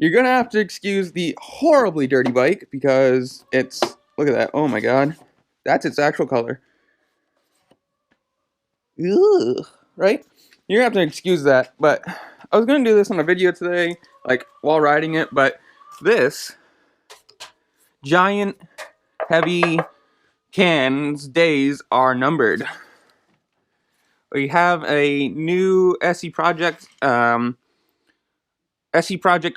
You're gonna have to excuse the horribly dirty bike because it's, look at that, oh my god. That's its actual color. Ugh, right? You're gonna have to excuse that, but I was gonna do this on a video today, like while riding it, but this giant, heavy can's days are numbered. We have a new SE Project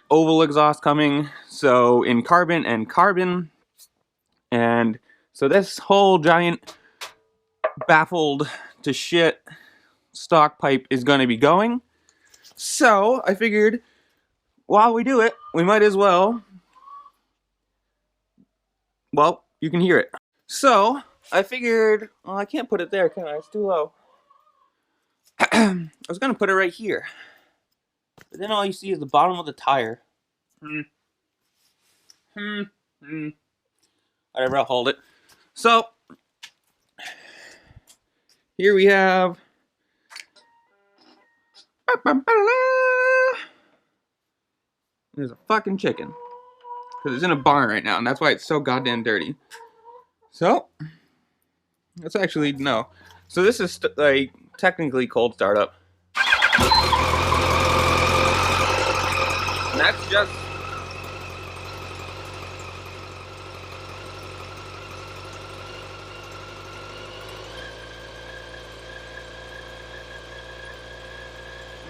oval exhaust coming, so in carbon and carbon, and so this whole giant baffled to shit stock pipe is going to be going. So I figured while we do it, we might as well, you can hear it. So I figured, well, I can't put it there, can I? It's too low. I was gonna put it right here, but then all you see is the bottom of the tire. Whatever, I'll hold it. So here we have there's a fucking chicken because it's in a barn right now, and that's why it's so goddamn dirty. So that's actually no. So this is like technically cold startup. And that's just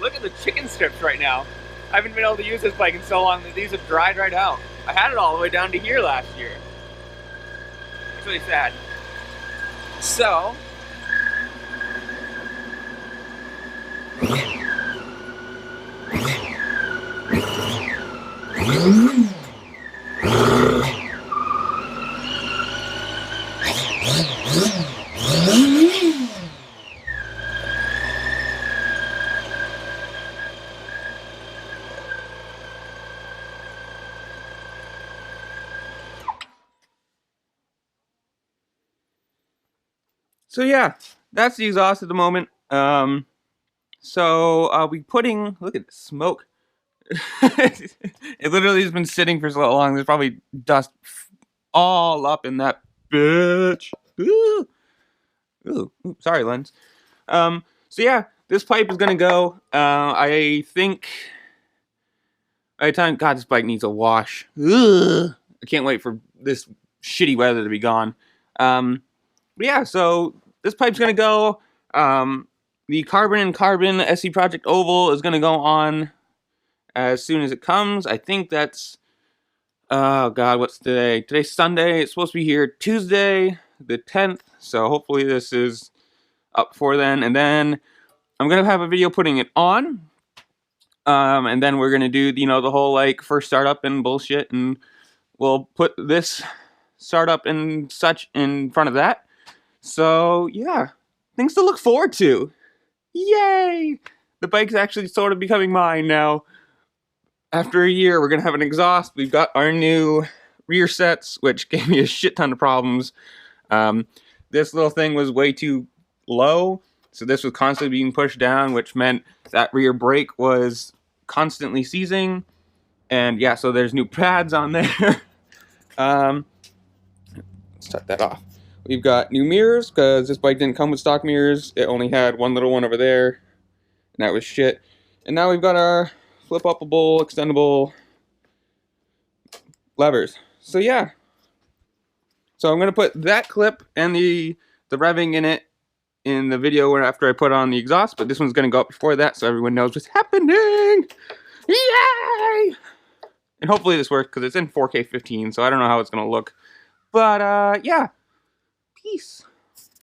look at the chicken strips right now. I haven't been able to use this bike in so long that these have dried right out. I had it all the way down to here last year. It's really sad. So yeah, that's the exhaust at the moment. So I'll be putting, look at the smoke. It literally has been sitting for so long. There's probably dust all up in that bitch. Ooh. Ooh, sorry, Lens. So yeah, this pipe is gonna go. I think by the time, God, this bike needs a wash. Ugh. I can't wait for this shitty weather to be gone. But yeah, so this pipe's gonna go. The carbon and carbon SE Project Oval is gonna go on as soon as it comes. I think that's, oh god, what's today? Today's Sunday. It's supposed to be here Tuesday the 10th. So hopefully this is up before then. And then I'm gonna have a video putting it on. And then we're gonna do, you know, the whole like first startup and bullshit, and we'll put this startup and such in front of that. So yeah, things to look forward to. Yay! The bike's actually sort of becoming mine now. After a year, we're gonna have an exhaust. We've got our new rear sets, which gave me a shit ton of problems. This little thing was way too low, so this was constantly being pushed down, which meant that rear brake was constantly seizing. And yeah, so there's new pads on there. Let's cut that off. We've got new mirrors, because this bike didn't come with stock mirrors. It only had one little one over there, and that was shit. And now we've got our flip-upable, extendable levers. So yeah. So I'm going to put that clip and the revving in it in the video after I put on the exhaust, but this one's going to go up before that so everyone knows what's happening. Yay! And hopefully this works, because it's in 4K 15, so I don't know how it's going to look. But yeah. Peace.